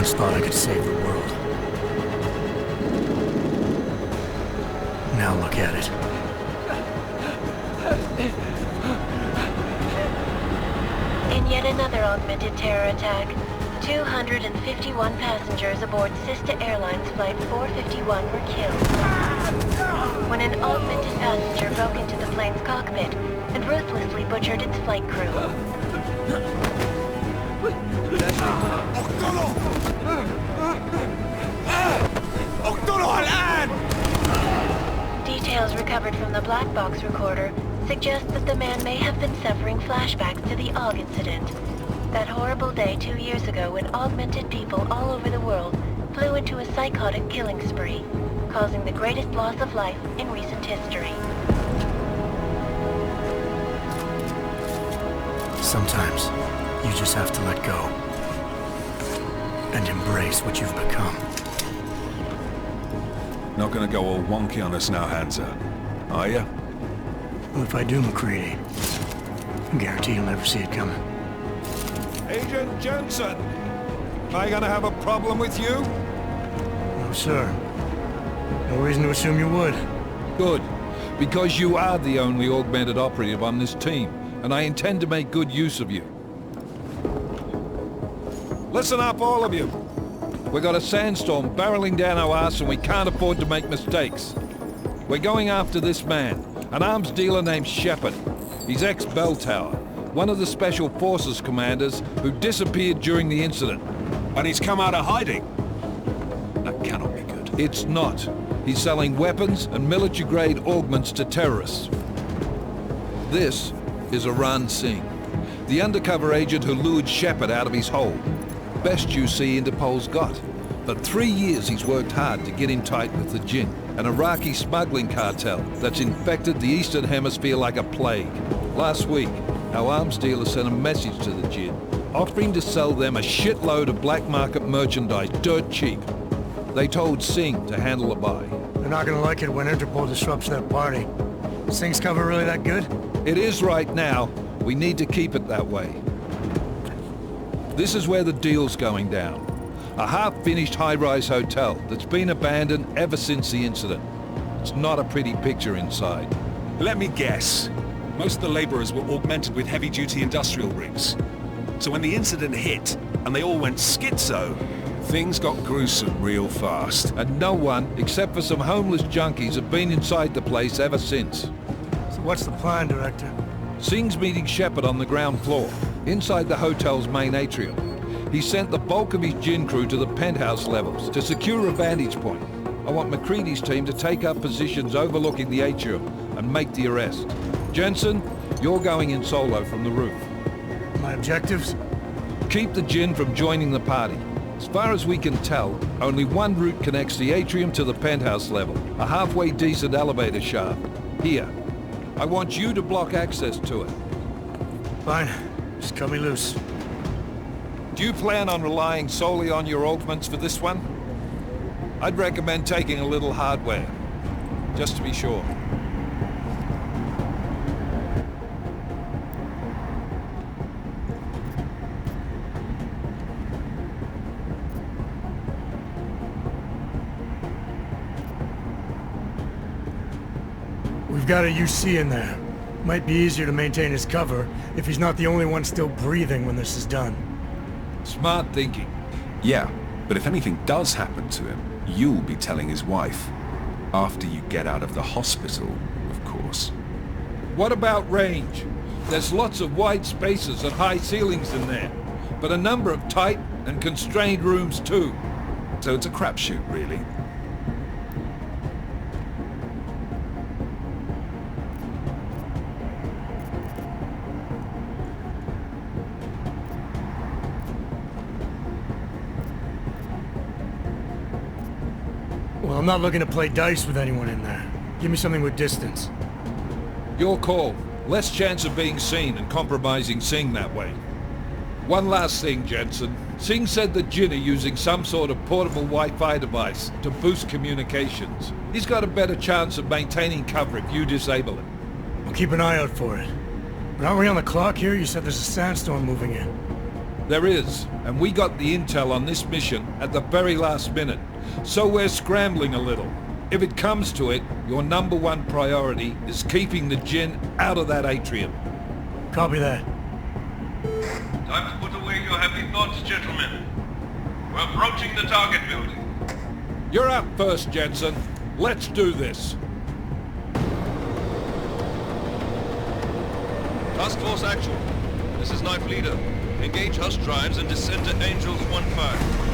once thought I could save the world. Now look at it. In yet another augmented terror attack, 251 passengers aboard Sister Airlines Flight 451 were killed when an augmented passenger broke into the plane's cockpit and ruthlessly butchered its flight crew. Details recovered from the black box recorder suggest that the man may have been suffering flashbacks to the AUG incident. That horrible day 2 years ago when augmented people all over the world flew into a psychotic killing spree, causing the greatest loss of life in recent history. Sometimes, you just have to let go. And embrace what you've become. Not gonna go all wonky on us now, Hansa, are ya? Well, if I do, McCready, I guarantee you'll never see it coming. Agent Jensen! Am I gonna have a problem with you? No, sir. No reason to assume you would. Good, because you are the only augmented operative on this team, and I intend to make good use of you. Listen up, all of you. We got a sandstorm barreling down our arse and we can't afford to make mistakes. We're going after this man, an arms dealer named Shepard. He's ex-Bell Tower, one of the Special Forces commanders who disappeared during the incident. And he's come out of hiding? That cannot be good. It's not. He's selling weapons and military-grade augments to terrorists. This is Aran Singh, the undercover agent who lured Shepard out of his hole. Best you see Interpol's got. For 3 years he's worked hard to get in tight with the Jinn, an Iraqi smuggling cartel that's infected the Eastern Hemisphere like a plague. Last week, our arms dealer sent a message to the Jinn, offering to sell them a shitload of black market merchandise dirt cheap. They told Singh to handle the buy. They're not gonna like it when Interpol disrupts their party. Singh's cover really that good? It is right now. We need to keep it that way. This is where the deal's going down. A half-finished high-rise hotel that's been abandoned ever since the incident. It's not a pretty picture inside. Let me guess. Most of the laborers were augmented with heavy-duty industrial rigs. So when the incident hit, and they all went schizo, things got gruesome real fast. And no one, except for some homeless junkies, have been inside the place ever since. So what's the plan, Director? Singh's meeting Shepard on the ground floor, inside the hotel's main atrium. He sent the bulk of his Jinn crew to the penthouse levels to secure a vantage point. I want McCready's team to take up positions overlooking the atrium and make the arrest. Jensen, you're going in solo from the roof. My objectives? Keep the Jinn from joining the party. As far as we can tell, only one route connects the atrium to the penthouse level, a halfway decent elevator shaft. Here. I want you to block access to it. Fine. Just cut me loose. Do you plan on relying solely on your augments for this one? I'd recommend taking a little hardware, just to be sure. We've got a UC in there. Might be easier to maintain his cover if he's not the only one still breathing when this is done. Smart thinking. Yeah, but if anything does happen to him, you'll be telling his wife. After you get out of the hospital, of course. What about range? There's lots of wide spaces and high ceilings in there, but a number of tight and constrained rooms too. So it's a crapshoot, really. Well, I'm not looking to play dice with anyone in there. Give me something with distance. Your call. Less chance of being seen and compromising Singh that way. One last thing, Jensen. Singh said the Jinn are using some sort of portable Wi-Fi device to boost communications. He's got a better chance of maintaining cover if you disable it. I'll keep an eye out for it. But aren't we on the clock here? You said there's a sandstorm moving in. There is, and we got the intel on this mission at the very last minute. So we're scrambling a little. If it comes to it, your #1 priority is keeping the Jinn out of that atrium. Copy that. Time to put away your heavy thoughts, gentlemen. We're approaching the target building. You're up first, Jensen. Let's do this. Task Force Actual. This is Knife Leader. Engage Hush drives and descend to Angels 1-5.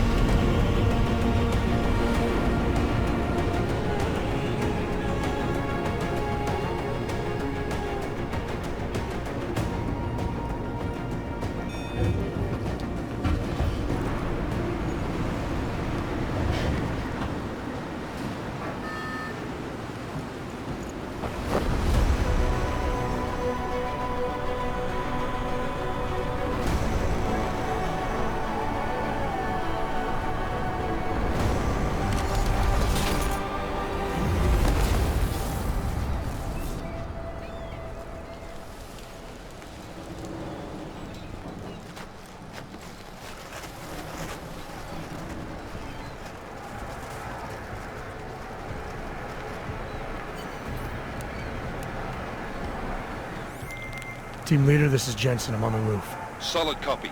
Team leader, this is Jensen. I'm on the roof. Solid copy.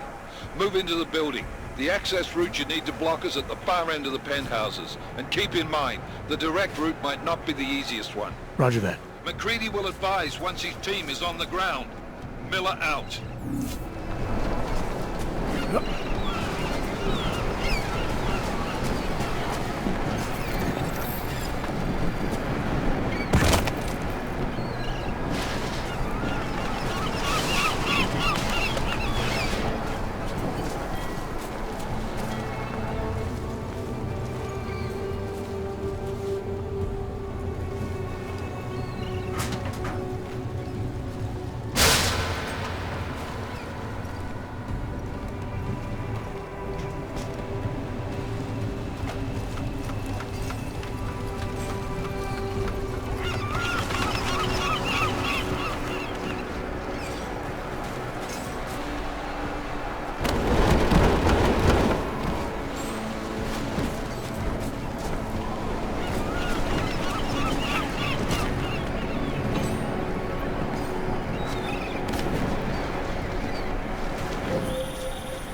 Move into the building. The access route you need to block is at the far end of the penthouses. And keep in mind, the direct route might not be the easiest one. Roger that. McCready will advise once his team is on the ground. Miller out.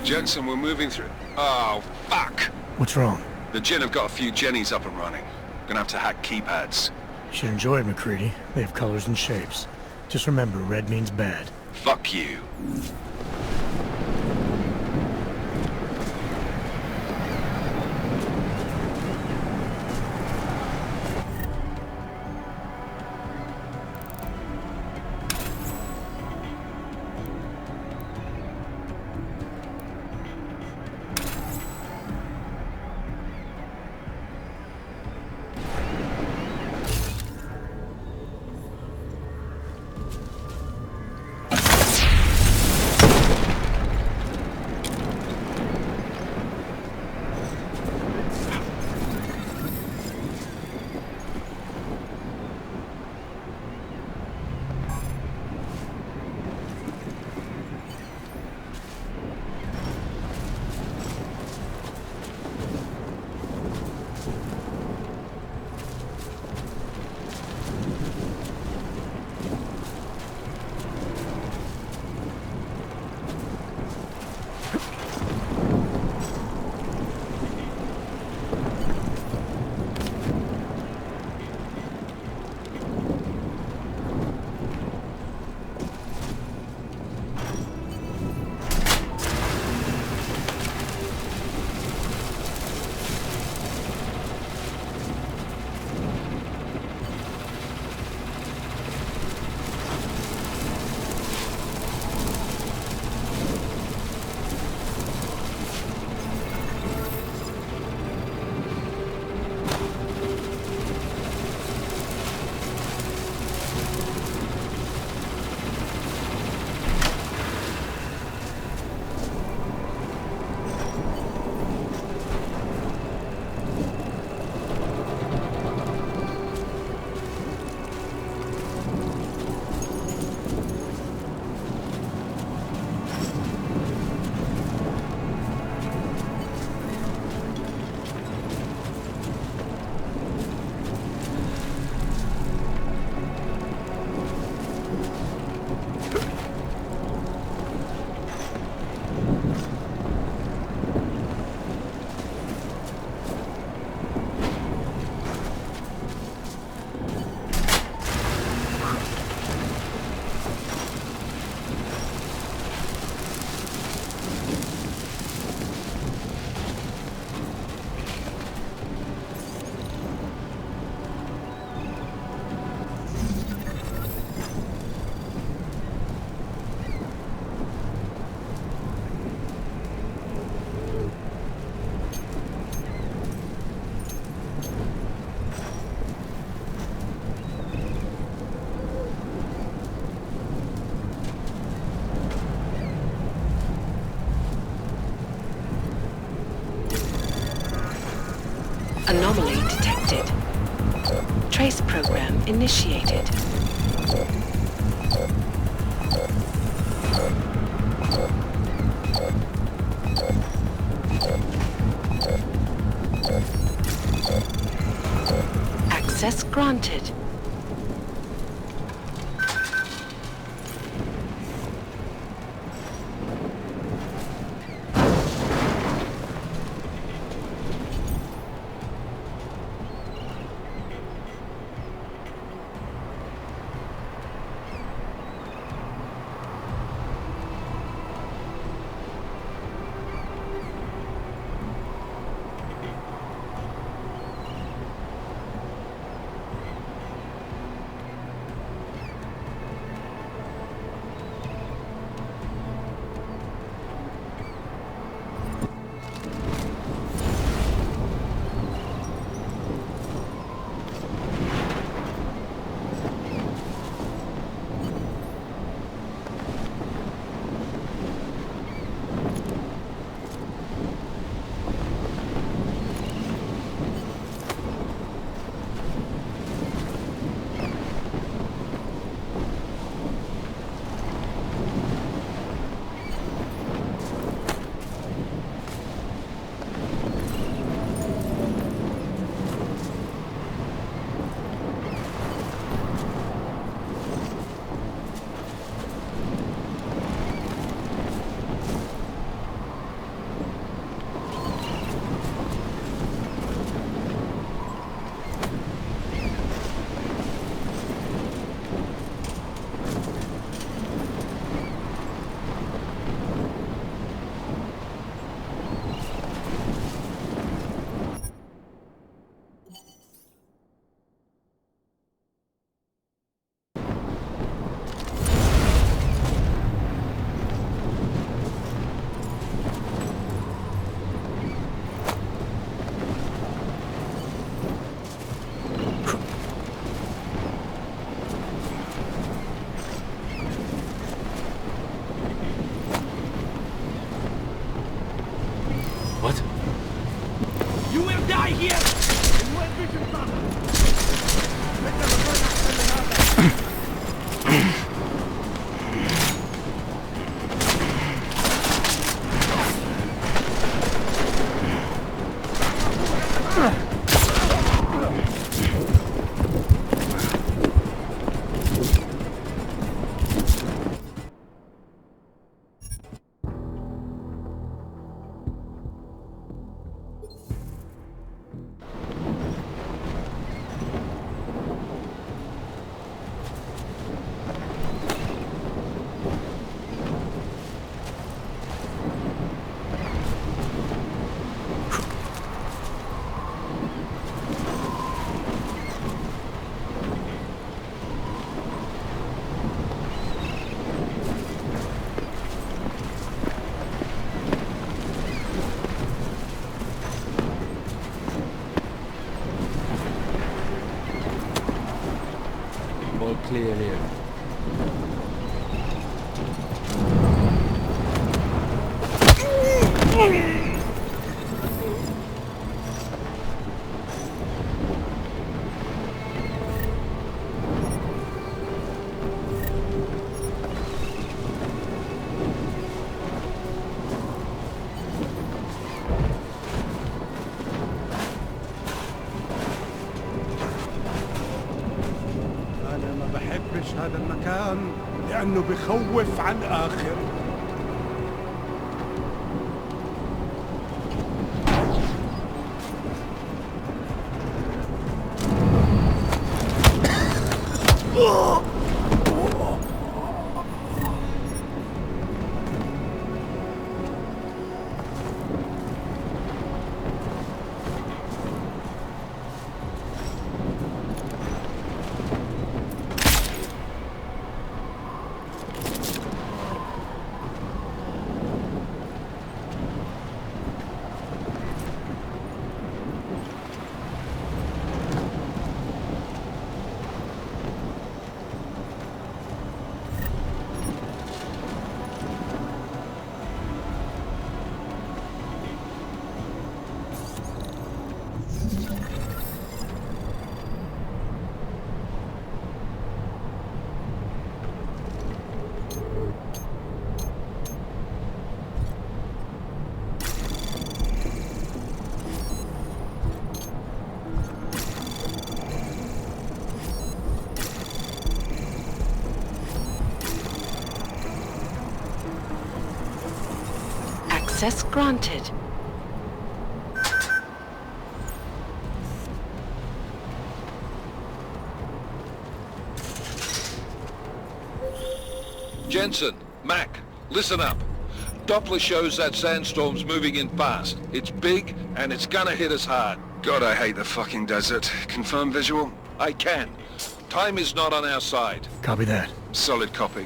Jensen, we're moving through... Oh, fuck! What's wrong? The Jinn have got a few Jennies up and running. Gonna have to hack keypads. You should enjoy it, McCready. They have colors and shapes. Just remember, red means bad. Fuck you. Anomaly detected. Trace program initiated. Access granted. All clear here. أنا ما بحبش هذا المكان لأنه بخوف على الآخر. Access granted. Jensen, Mac, listen up. Doppler shows that sandstorm's moving in fast. It's big, and it's gonna hit us hard. God, I hate the fucking desert. Confirm visual? I can. Time is not on our side. Copy that. Solid copy.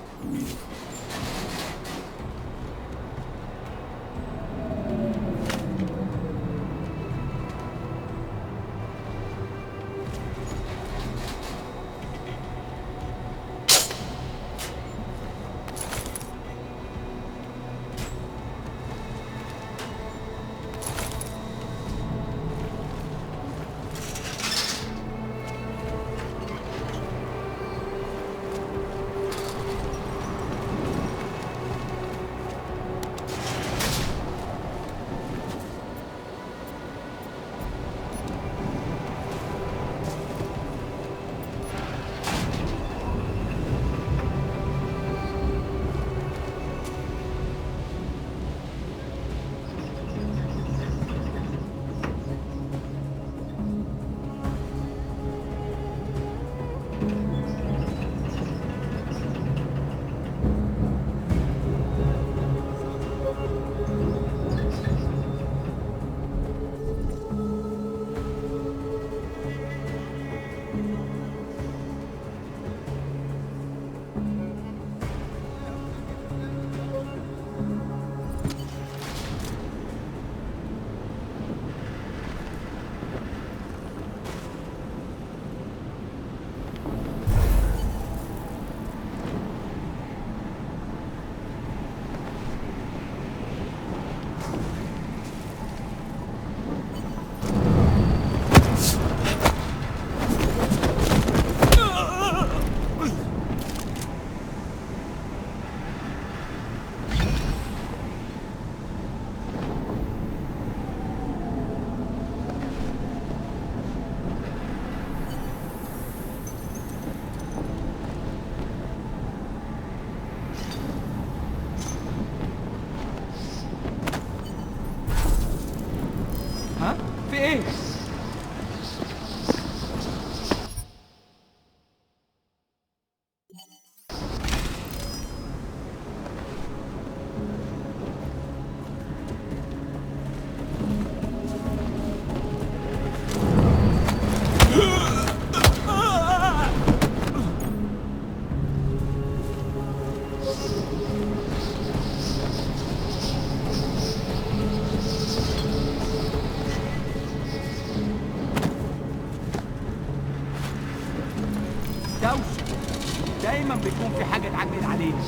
دايما بيكون في حاجة تعجل علينا.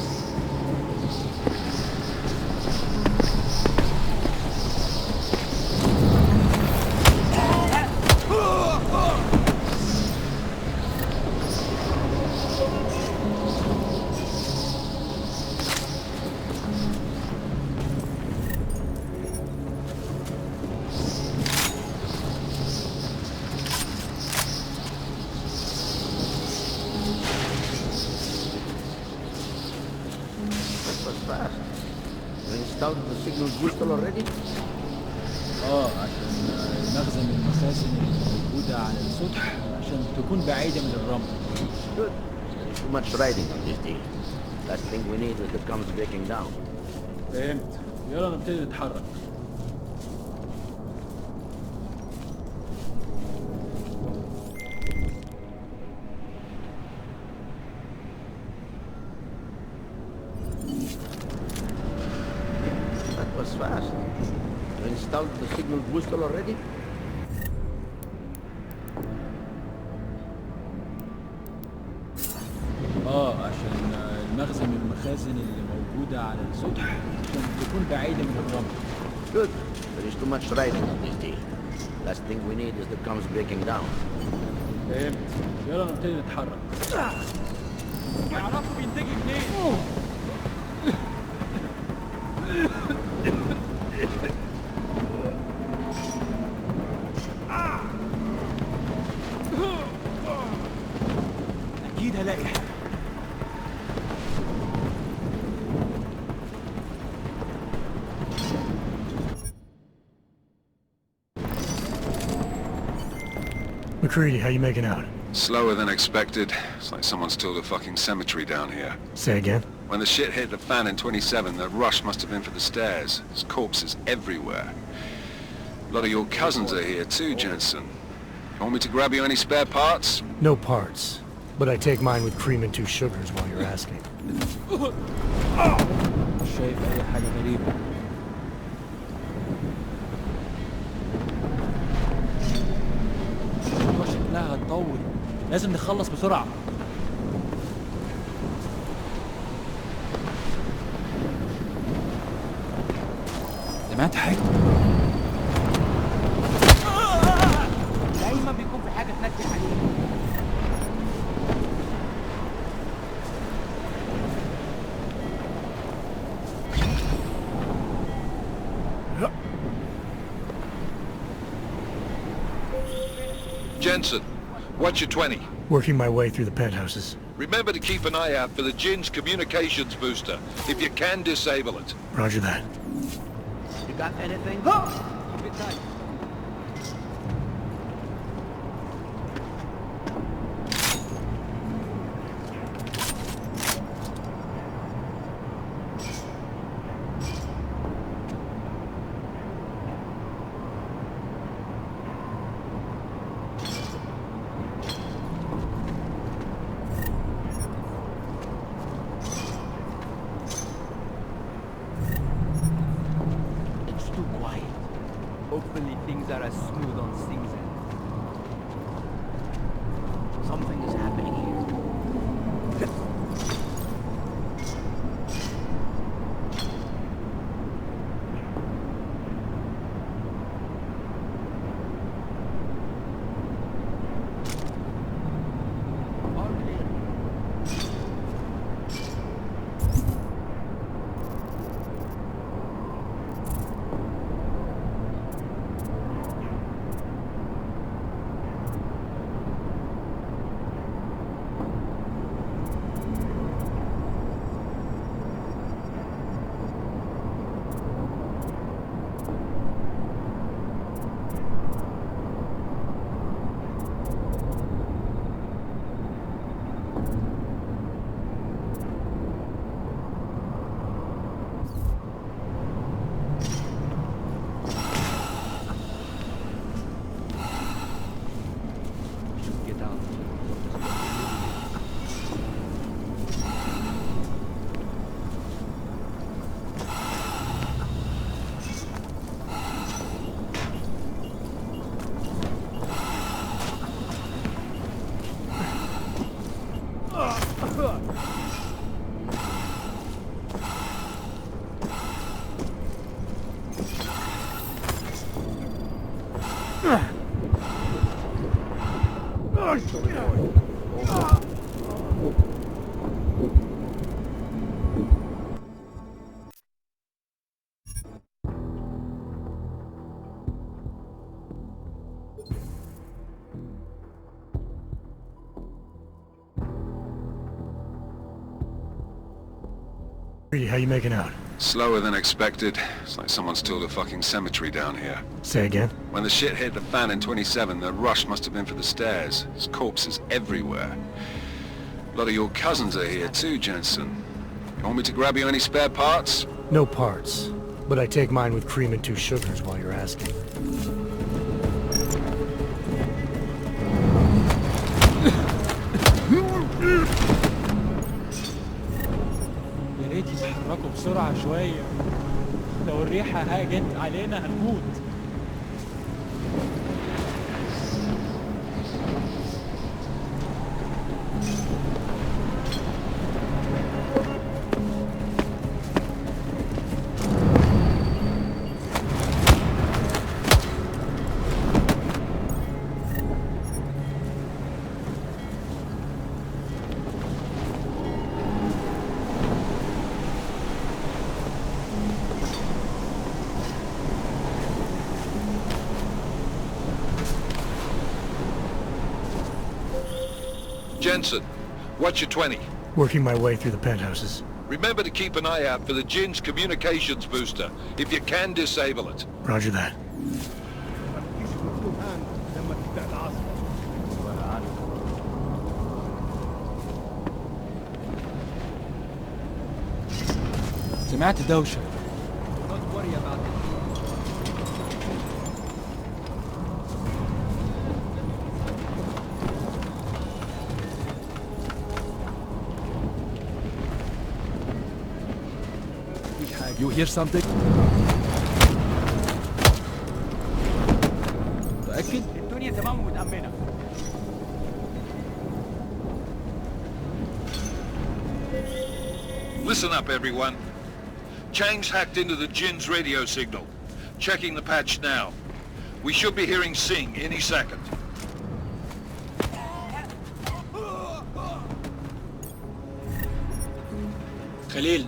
عشان المخزن من المخازن الموجودة على السطح عشان تكون بعيدة من الرمل. Good. There's too much riding on this deal. Last thing we need is the comes breaking down. فهمت. يلا نبتدي نتحرك. That was fast. You installed the signal booster already? عشان المخزن من المخازن اللي موجودة على السطح عشان تكون بعيدة من الرمل. Good. There is too much riding on this deal. Last thing we need is the comes breaking down. فهمت. يلا نبتدي نتحرك. يعرفوا بينتجي منين؟ أكيد هلاقي حاجة. McCready, how you making out? Slower than expected. It's like someone's tilled a fucking cemetery down here. Say again? When the shit hit the fan in 27, the rush must have been for the stairs. There's corpses everywhere. A lot of your cousins are here too, Jensen. You want me to grab you any spare parts? No parts. But I take mine with cream and 2 sugars while you're asking. مش شايف اي حاجة غريبة. الموضوع شكلها هتطول. لازم نخلص بسرعة. سمعت حاجة؟ دايما بيكون في حاجة تنكد عليه. Jensen, what's your 20? Working my way through the penthouses. Remember to keep an eye out for the Jin's communications booster. If you can, disable it. Roger that. You got anything? Keep it tight. Too quiet. Hopefully things are as smooth on Sing's end. Something is happening here. All clear. Get out. McCready, how you making out? Slower than expected. It's like someone's tilled a fucking cemetery down here. Say again? When the shit hit the fan in 27, the rush must have been for the stairs. There's corpses everywhere. A lot of your cousins are here too, Jensen. You want me to grab you any spare parts? No parts. But I take mine with cream and 2 sugars while you're asking. يا ريت يتحركوا بسرعة شوية. لو الريحة هاجت علينا هنموت. Jensen, what's your 20? Working my way through the penthouses. Remember to keep an eye out for the Jin's communications booster. If you can, disable it. Roger that. مفيش مكتوب هان لما تبدأ العصر. سمعت دوشة. Don't worry about it. You hear something? متأكد؟ الدنيا تمام ومتأمنة. Listen up, everyone. Chang's hacked into the Jin's radio signal. Checking the patch now. We should be hearing Sing any second. خليل،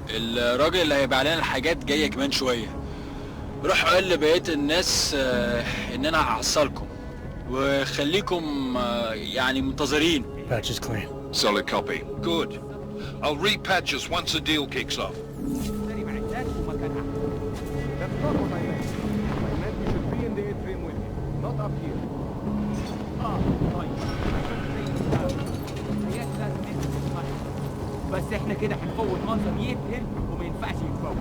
الراجل اللي هيبقى علينا الحاجات جاية كمان شوية. روح قول لبقية الناس ان انا هحصلكم وخليكم يعني منتظرين. Patch is clean. Solid copy. Good. I'll repatch us once the deal kicks off. تاني معدات ومكانها. That's not what I meant. I meant you should be in the atrium with me, not up here. طيب. هي لازم ننزل بس احنا كده هنفوت منظر يبهر وما ينفعش يتفوت.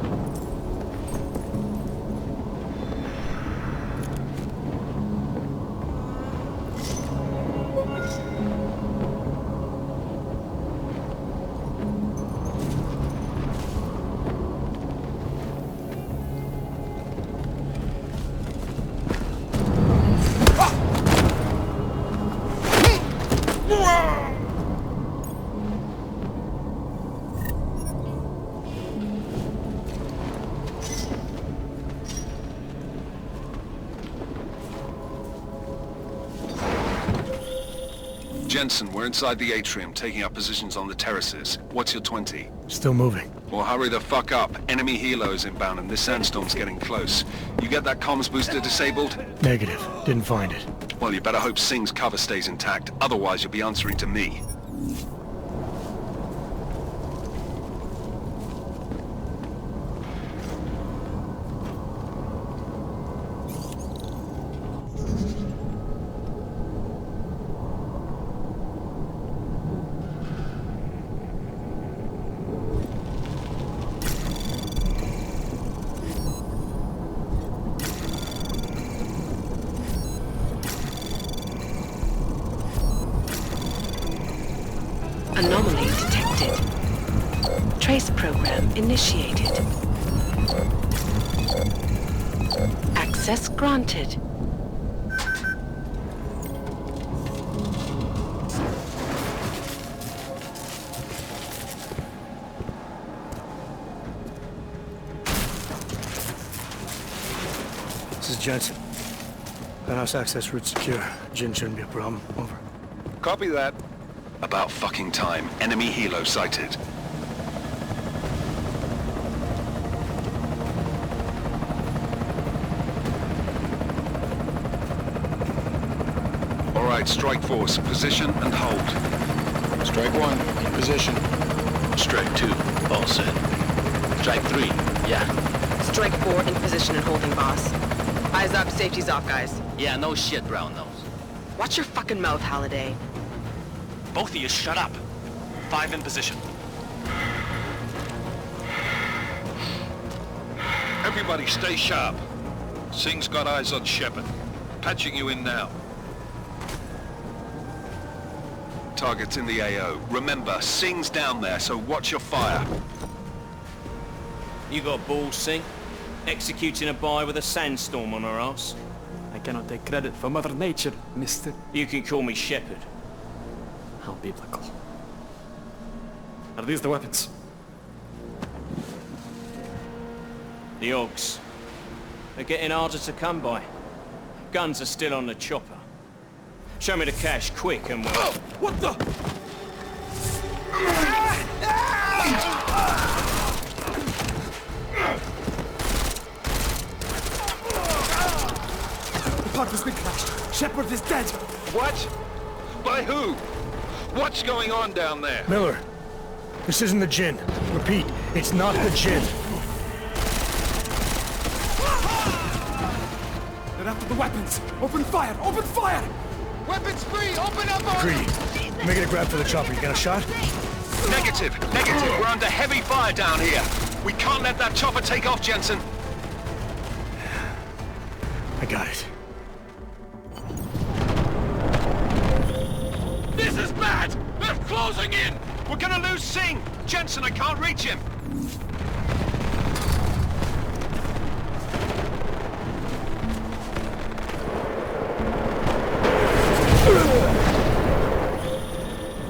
Jensen, we're inside the atrium, taking up positions on the terraces. What's your 20? Still moving. Well, hurry the fuck up. Enemy helos inbound and this sandstorm's getting close. You get that comms booster disabled? Negative. Didn't find it. Well, you better hope Singh's cover stays intact. Otherwise, you'll be answering to me. Anomaly detected. Trace program initiated. Access granted. This is Jensen. Penthouse access route secure. Jin shouldn't be a problem. Over. Copy that. About fucking time. Enemy helo sighted. All right, strike force. Position and hold. Strike 1, in position. Strike 2, all set. Strike 3, yeah. Strike 4 in position and holding, boss. Eyes up, safety's off, guys. Yeah, no shit, brown nose. Watch your fucking mouth, Halliday. Both of you shut up. 5 in position. Everybody stay sharp. Singh's got eyes on Shepard. Patching you in now. Target's in the AO. Remember, Singh's down there, so watch your fire. You got balls, Singh? Executing a buy with a sandstorm on our ass? I cannot take credit for Mother Nature, mister. You can call me Shepard. How biblical. Are these the weapons? The Ogs. They're getting harder to come by. Guns are still on the chopper. Show me the cash, quick, and we'll... Oh, what the? The part has been crashed. Shepard is dead. What? By who? What's going on down there? Miller, this isn't the Jinn. Repeat, it's not the Jinn. They're after the weapons. Open fire! Open fire! Weapons free! Open up! Greedy. Making a grab for the chopper. You got a shot? Negative. We're under heavy fire down here. We can't let that chopper take off, Jensen. I got it. This is bad! They're closing in! We're gonna lose Singh! Jensen, I can't reach him!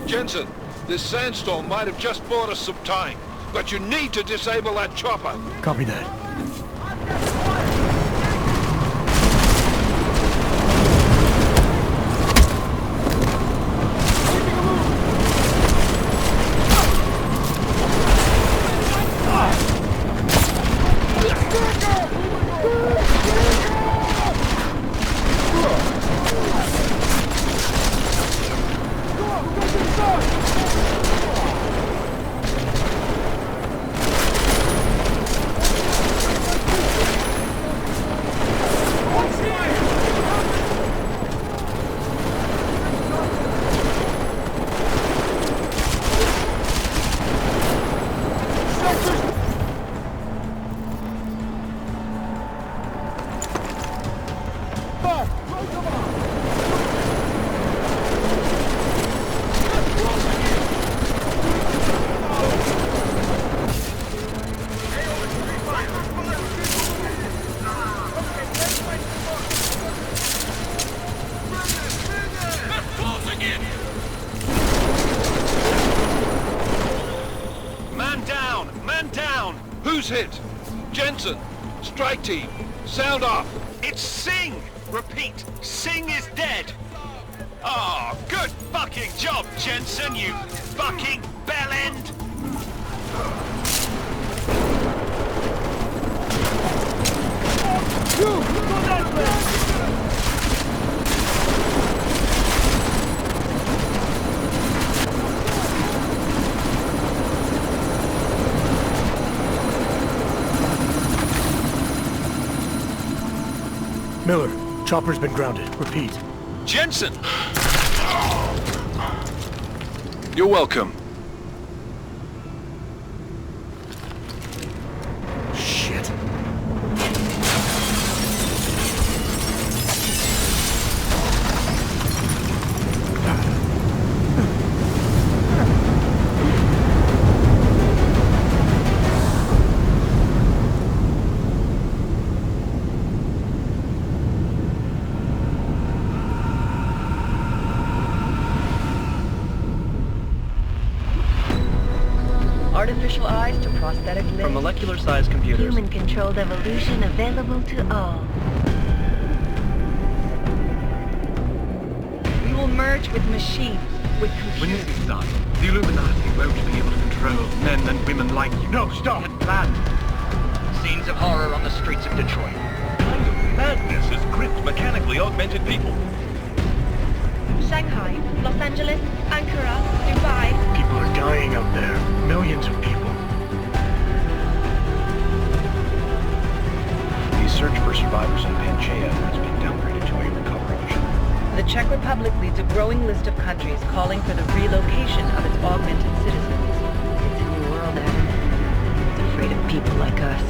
Jensen, this sandstorm might have just bought us some time, but you need to disable that chopper. Copy that. Who's hit? Jensen, strike team, sound off. It's Singh! Repeat, Singh is dead! Oh, good fucking job, Jensen, you fucking bellend! Miller, chopper's been grounded. Repeat. Jensen! You're welcome. Shit. Artificial eyes to prosthetic limbs. From molecular-sized computers. Human-controlled evolution available to all. We will merge with machines, with computers. When this is done, the Illuminati won't be able to control men and women like you. No, stop! We had planned. Scenes of horror on the streets of Detroit. What kind of madness has gripped mechanically augmented people? Shanghai, Los Angeles, Ankara, Dubai. People are dying out there. Millions of people. The search for survivors in Panchaea has been downgraded to a recovery mission. The Czech Republic leads a growing list of countries calling for the relocation of its augmented citizens. It's a new world, Adam. It's afraid of people like us.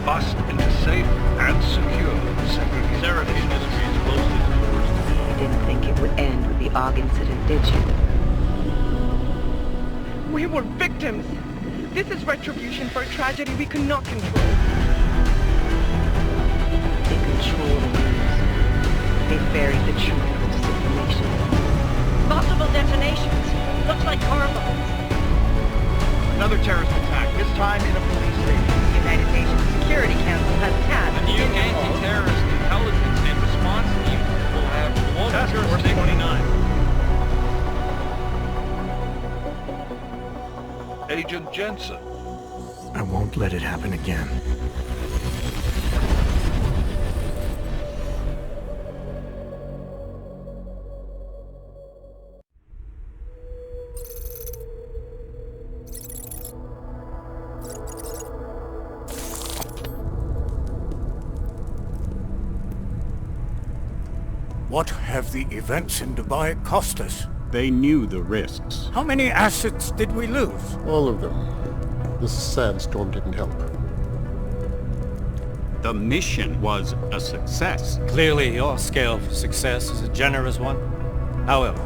Bust into safe and secure segregation. Seraph Industries closed its doors. You didn't think it would end with the AUG incident, did you? We were victims. This is retribution for a tragedy we could not control. They control the news. They buried the truth with disinformation. Multiple detonations. Looks like car bombs. Another terrorist attack, this time in a police station. The United Nations Security Council has tasked The new anti-terrorist intelligence and response team will have global Task Force jurisdiction. 29. Agent Jensen. I won't let it happen again. What have the events in Dubai cost us? They knew the risks. How many assets did we lose? All of them. This sandstorm didn't help. The mission was a success. Clearly, your scale for success is a generous one. However,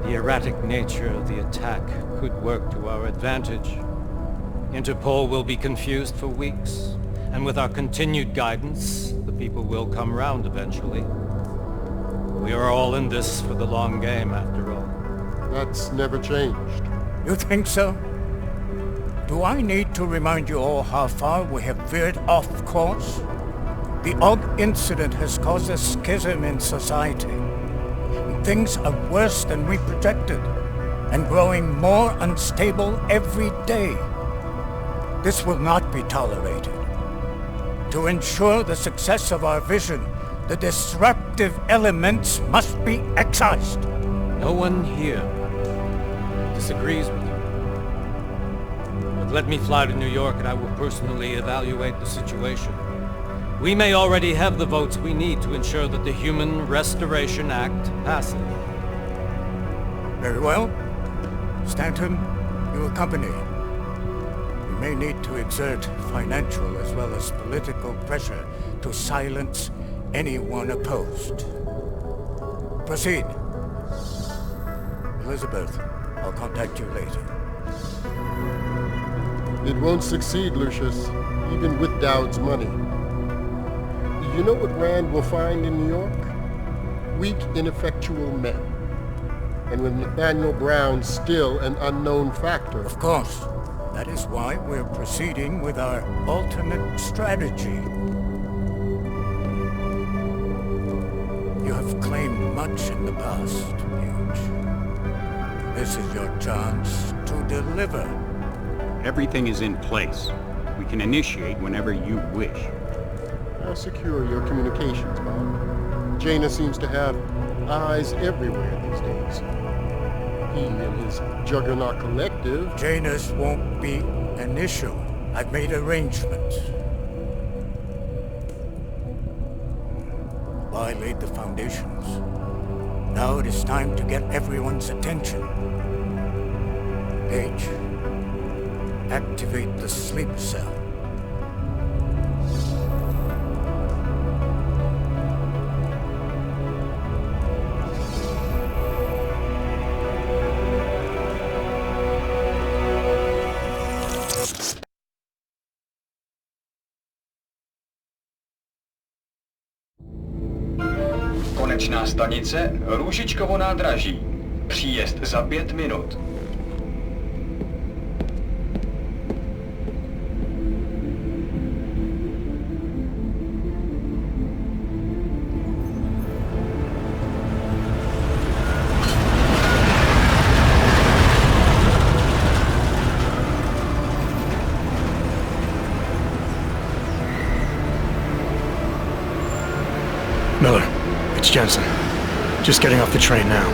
the erratic nature of the attack could work to our advantage. Interpol will be confused for weeks, and with our continued guidance, the people will come round eventually. We are all in this for the long game, after all. That's never changed. You think so? Do I need to remind you all how far we have veered off course? The Og incident has caused a schism in society. Things are worse than we projected, and growing more unstable every day. This will not be tolerated. To ensure the success of our vision, the disruptive elements must be excised. No one here disagrees with you. But let me fly to New York and I will personally evaluate the situation. We may already have the votes we need to ensure that the Human Restoration Act passes. Very well. Stanton, you accompany. We may need to exert financial as well as political pressure to silence anyone opposed. Proceed. Elizabeth, I'll contact you later. It won't succeed, Lucius, even with Dowd's money. You know what Rand will find in New York? Weak, ineffectual men. And with Nathaniel Brown still an unknown factor. Of course. That is why we're proceeding with our alternate strategy. You have claimed much in the past, Huge. This is your chance to deliver. Everything is in place. We can initiate whenever you wish. How secure are your communications, Bob? Jaina seems to have eyes everywhere these days. He and his Juggernaut Collective... Jaina's won't be an issue. I've made arrangements. I laid the foundations. Now it is time to get everyone's attention. Paige, activate the sleep cell. Konečná stanice Růžičkovo nádraží. Příjezd za 5 minut. Miller, it's Jensen. Just getting off the train now.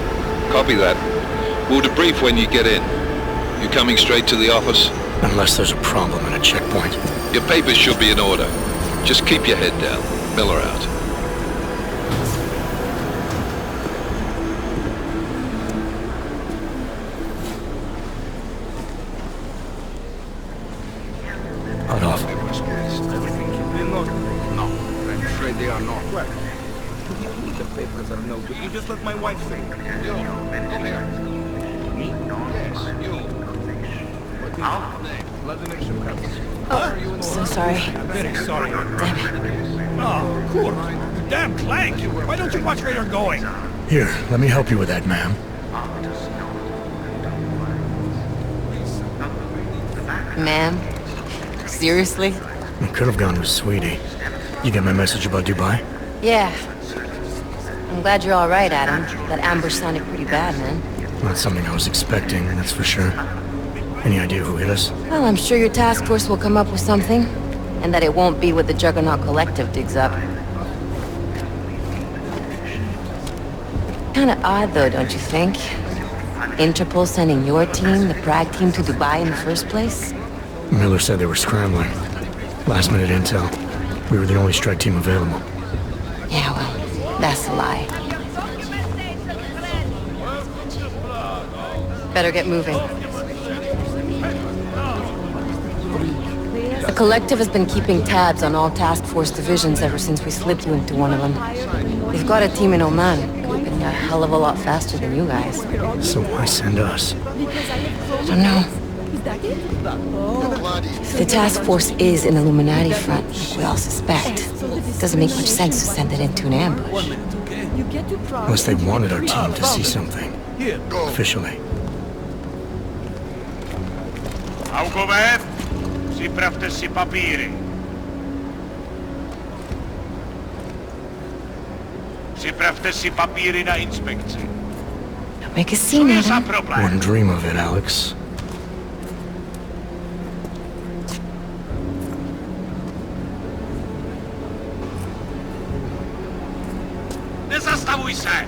Copy that. We'll debrief when you get in. You coming straight to the office? Unless there's a problem at a checkpoint. Your papers should be in order. Just keep your head down. Miller out. Hot off. Everything should be in order. No, I'm afraid they are not. Well, the papers are no good. You just let my wife say. Me? Yes, you. What's your name? Vladimir Shevkov. Oh, so sorry. I'm very sorry. Damn it. Oh, cool. Damn clank. Why don't you watch where you're going? Here, let me help you with that, ma'am. Ma'am? Seriously? I could have gone with Sweetie. You get my message about Dubai? Yeah. I'm glad you're all right, Adam. That ambush sounded pretty bad, man. Not something I was expecting, that's for sure. Any idea who hit us? Well, I'm sure your task force will come up with something. And that it won't be what the Juggernaut Collective digs up. Kinda odd, though, don't you think? Interpol sending your team, the Prague team, to Dubai in the first place? Miller said they were scrambling. Last minute intel. We were the only strike team available. Yeah, well, that's a lie. Better get moving. The Collective has been keeping tabs on all task force divisions ever since we slipped you into one of them. They've got a team in Oman, moving a hell of a lot faster than you guys. So why send us? I don't know. If the task force is an Illuminati front, like we all suspect, it doesn't make much sense to send it into an ambush. Unless they wanted our team to see something. Officially. Augover, připravte si papíry. Připravte si papíry na inspekci. Don't make a scene, Adam. Wouldn't dream of it, Alex. Nezastavuj se!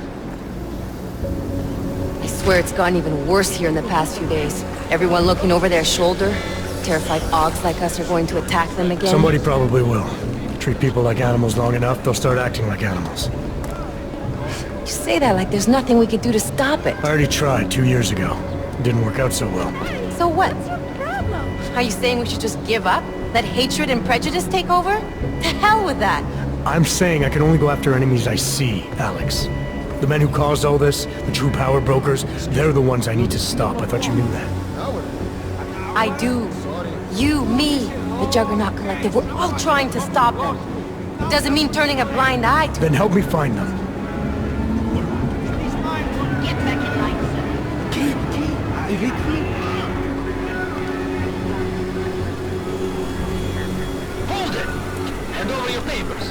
I swear it's gotten even worse here in the past few days. Everyone looking over their shoulder. Terrified Augs like us are going to attack them again. Somebody probably will. Treat people like animals long enough, they'll start acting like animals. You say that like there's nothing we could do to stop it. I already tried 2 years ago. It didn't work out so well. So what? Are you saying we should just give up? Let hatred and prejudice take over? To hell with that! I'm saying I can only go after enemies I see, Alex. The men who caused all this, the true power brokers, they're the ones I need to stop. I thought you knew that. I do. You, me, the Juggernaut Collective, we're all trying to stop them. It doesn't mean turning a blind eye to... Then help me find them. Get back in line, Hold it! Hand over your papers.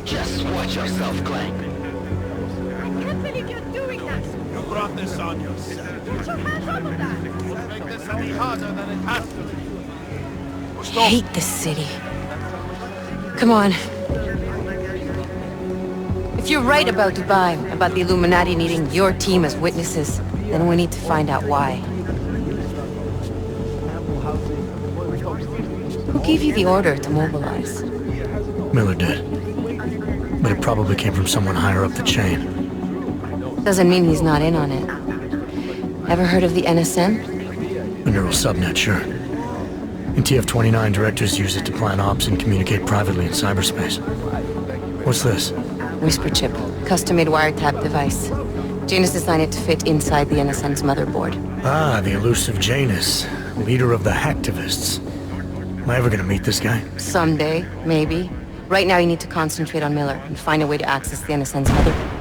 Just watch yourself, Clank. I can't believe you're doing that! You brought this on yourself. Put your hands off of that! Let's make this any harder than it has to be. I hate this city. Come on. If you're right about Dubai, about the Illuminati needing your team as witnesses, then we need to find out why. Who gave you the order to mobilize? Miller did. But it probably came from someone higher up the chain. Doesn't mean he's not in on it. Ever heard of the NSM? A neural subnet, sure. In TF-29, directors use it to plan ops and communicate privately in cyberspace. What's this? Whisper chip. Custom-made wiretap device. Janus designed it to fit inside the NSM's motherboard. Ah, the elusive Janus. Leader of the hacktivists. Am I ever gonna meet this guy? Someday, maybe. Right now you need to concentrate on Miller and find a way to access the NSM's motherboard.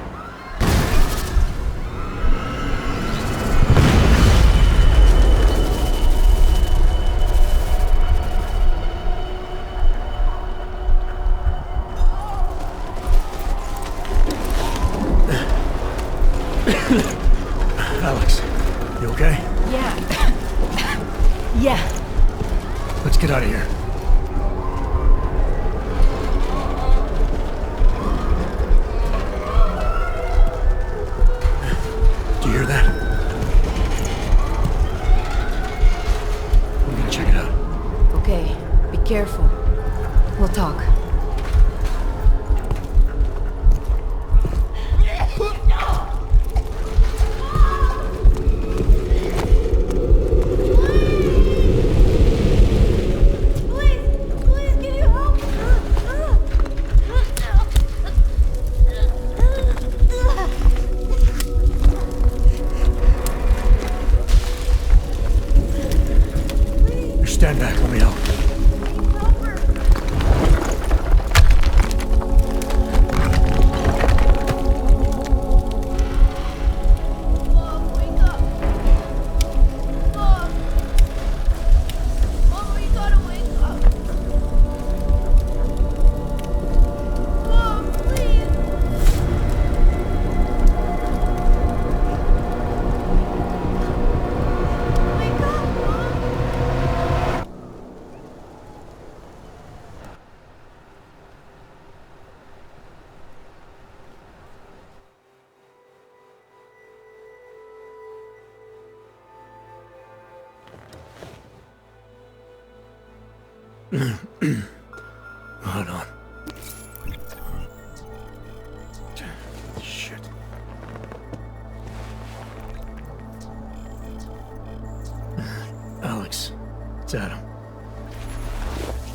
Alex, you okay? Yeah. Yeah. Let's get out of here. Do you hear that? We're gonna check it out. Okay, be careful. We'll talk. Stand back, let me help. Hold on.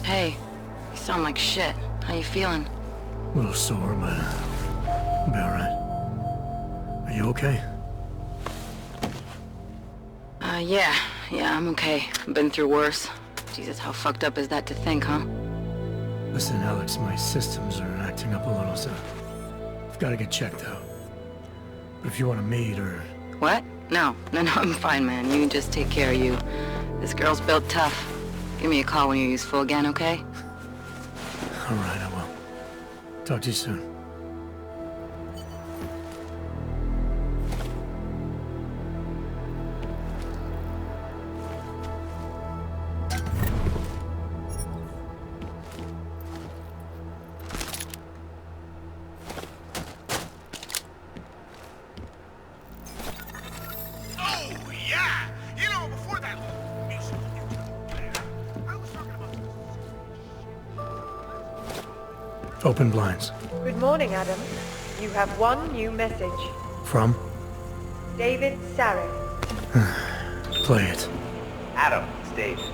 Hey, you sound like shit. How you feeling? A little sore, but I'll be alright. Are you okay? Yeah, I'm okay. I've been through worse. Jesus, how fucked up is that to think, huh? Listen, Alex, my systems are acting up a little, so I've got to get checked out. But if you want to meet or... What? No, I'm fine, man. You just take care of you. This girl's built tough. Give me a call when you're useful again, okay? Alright, I will. Talk to you soon. Open blinds. Good morning, Adam. You have one new message. From? David Sarek. Play it. Adam, it's David.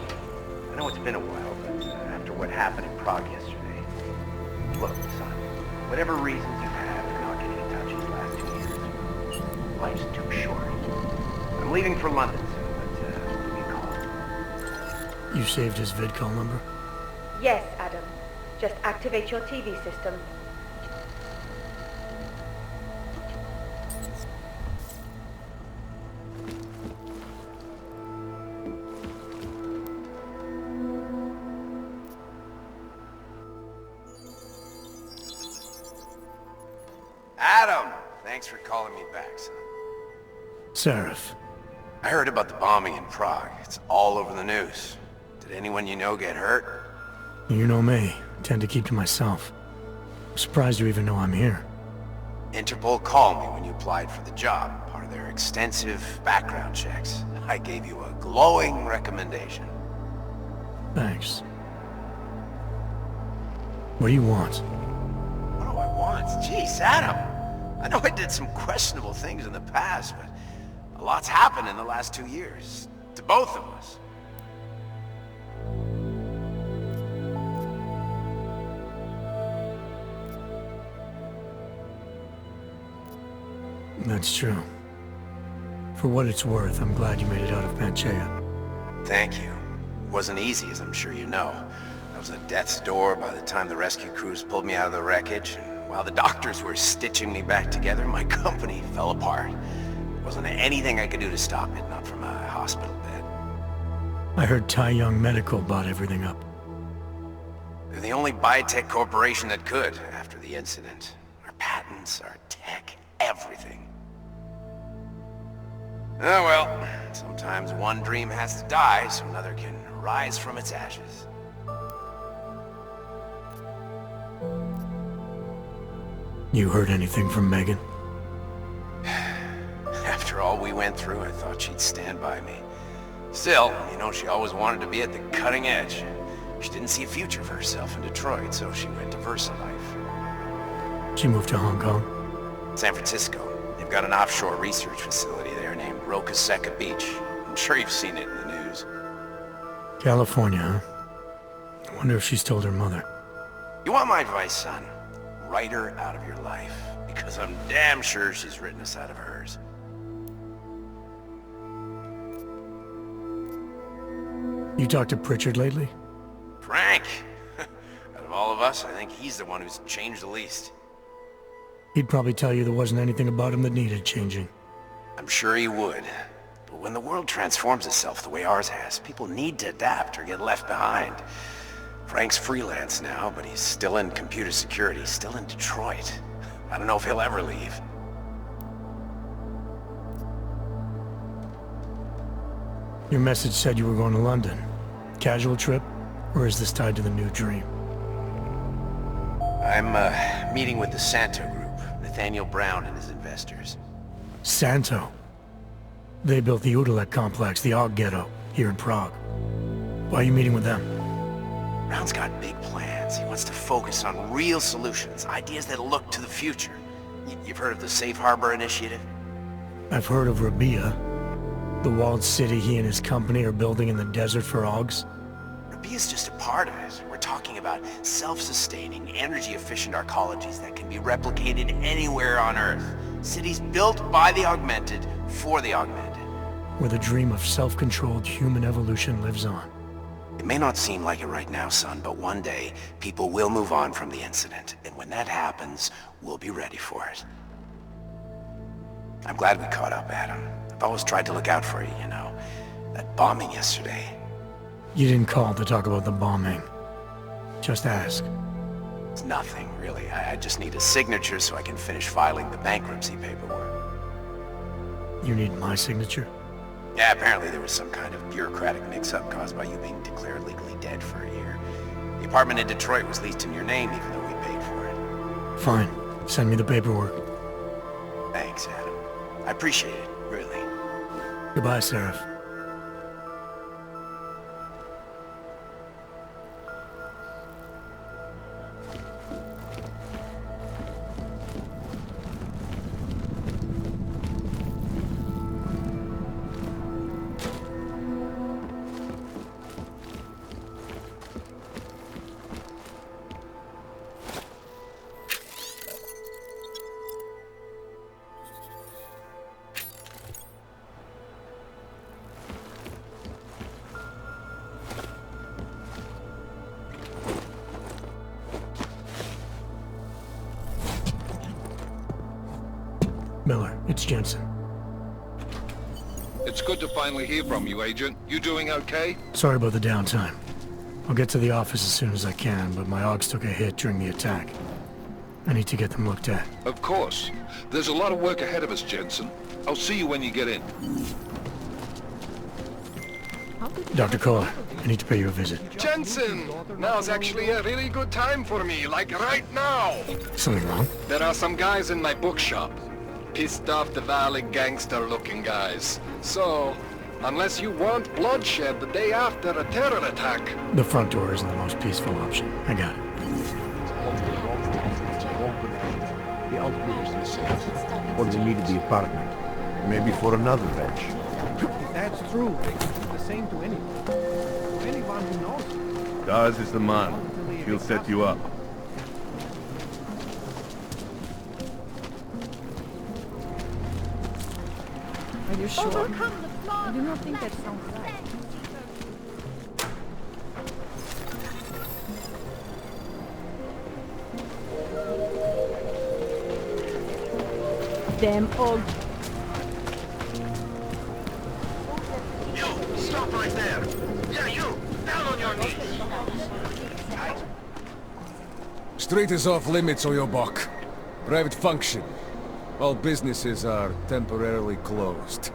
I know it's been a while, but after what happened in Prague yesterday... Look, son, whatever reasons you have for not getting in touch these last 2 years, life's too short. I'm leaving for London soon, but give me a call. You saved his vidcall number? Yes, Adam. Just activate your TV system. Adam! Thanks for calling me back, son. Seraph. I heard about the bombing in Prague. It's all over the news. Did anyone you know get hurt? You know me. I tend to keep to myself. I'm surprised you even know I'm here. Interpol called me when you applied for the job, part of their extensive background checks. I gave you a glowing recommendation. Thanks. What do you want? What do I want? Jeez, Adam! I know I did some questionable things in the past, but a lot's happened in the last 2 years. To both of us. That's true. For what it's worth, I'm glad you made it out of Panchea. Thank you. It wasn't easy, as I'm sure you know. I was at death's door by the time the rescue crews pulled me out of the wreckage, and while the doctors were stitching me back together, my company fell apart. There wasn't anything I could do to stop it, not from a hospital bed. I heard Tai Young Medical bought everything up. They're the only biotech corporation that could, after the incident. Our patents, our tech, everything. Oh well, sometimes one dream has to die so another can rise from its ashes. You heard anything from Megan? After all we went through, I thought she'd stand by me. Still, you know, she always wanted to be at the cutting edge. She didn't see a future for herself in Detroit, so she went to VersaLife. She moved to Hong Kong? San Francisco. They've got an offshore research facility there named Roca Seca Beach. I'm sure you've seen it in the news. California, huh? I wonder if she's told her mother. You want my advice, son? Write her out of your life, because I'm damn sure she's written us out of hers. You talked to Pritchard lately? Frank! Out of all of us, I think he's the one who's changed the least. He'd probably tell you there wasn't anything about him that needed changing. I'm sure he would. But when the world transforms itself the way ours has, people need to adapt or get left behind. Frank's freelance now, but he's still in computer security, still in Detroit. I don't know if he'll ever leave. Your message said you were going to London. Casual trip? Or is this tied to the new dream? I'm meeting with the Santo Group, Nathaniel Brown and his investors. Santo? They built the Udalek complex, the Og Ghetto, here in Prague. Why are you meeting with them? Brown's got big plans. He wants to focus on real solutions, ideas that look to the future. You've heard of the Safe Harbor Initiative? I've heard of Rabia, the walled city he and his company are building in the desert for Ogs. B is just a part of it. We're talking about self-sustaining, energy-efficient arcologies that can be replicated anywhere on Earth. Cities built by the augmented, for the augmented. Where the dream of self-controlled human evolution lives on. It may not seem like it right now, son, but one day, people will move on from the incident. And when that happens, we'll be ready for it. I'm glad we caught up, Adam. I've always tried to look out for you, you know. That bombing yesterday. You didn't call to talk about the bombing. Just ask. It's nothing, really. I just need a signature so I can finish filing the bankruptcy paperwork. You need my signature? Yeah, apparently there was some kind of bureaucratic mix-up caused by you being declared legally dead for a year. The apartment in Detroit was leased in your name even though we paid for it. Fine. Send me the paperwork. Thanks, Adam. I appreciate it, really. Goodbye, Seraph. Miller, it's Jensen. It's good to finally hear from you, Agent. You doing okay? Sorry about the downtime. I'll get to the office as soon as I can, but my AUGs took a hit during the attack. I need to get them looked at. Of course. There's a lot of work ahead of us, Jensen. I'll see you when you get in. Dr. Kohler, I need to pay you a visit. Jensen! Now's actually a really good time for me, like right now! Something wrong? There are some guys in my bookshop. Pissed off the Valley gangster-looking guys. So, unless you want bloodshed the day after a terror attack... The front door isn't the most peaceful option. I got it. The ultimate is the safe. Or they needed the apartment. Maybe for another bench. If that's true, they can do the same to anyone. To anyone who knows. Daz is the man. He'll set you up. Are you sure? I do not think that sounds right. Damn old. You! Stop right there! Yeah, you! Down on your knees! Street is off limits, or your buck. Private function. All businesses are temporarily closed.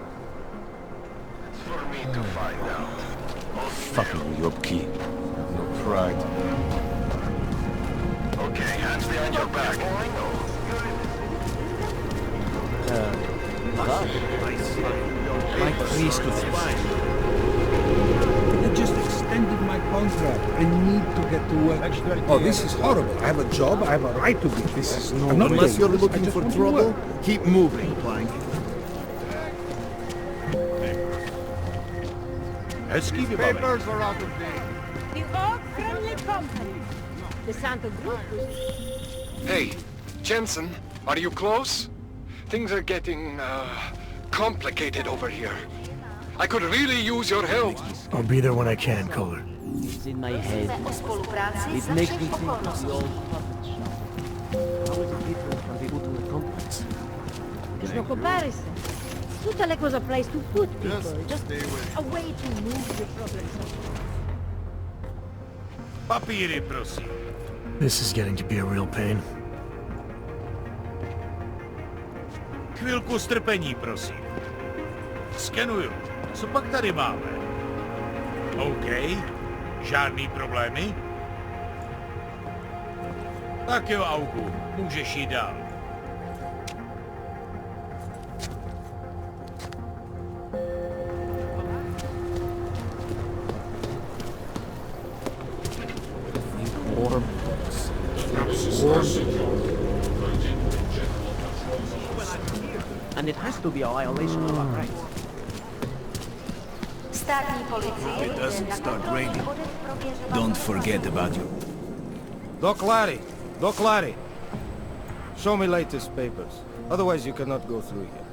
It's for me to find out. Fucking your key. No pride. Okay, hands behind your back. My priest was They just extended my contract. I need to get to work. Oh, this is horrible. I have a job. I have a right to be. This is no. Unless you're looking for trouble, keep moving, Plank. Papers are out of date. The Orc Friendly Company. The Santa Group. Hey, Jensen, are you close? Things are getting, complicated over here. I could really use your help. I'll be there when I can, Kohler. It's in my head. It makes me think of the old puppet shop. How is it different from the Utrecht complex? There's no comparison. Utrecht was a place to put people, just a way to move your problems. Papíry, prosím. This is getting to be a real pain. Chvilku strpení, prosím. Skenuju. Co pak tady máme? OK. Žádný problémy? Tak jo, Augu. Můžeš jít dál. And it has to be a violation of our rights. It doesn't start raining. Don't forget about you. Doc Larry! Doc Larry! Show me latest papers. Otherwise you cannot go through here.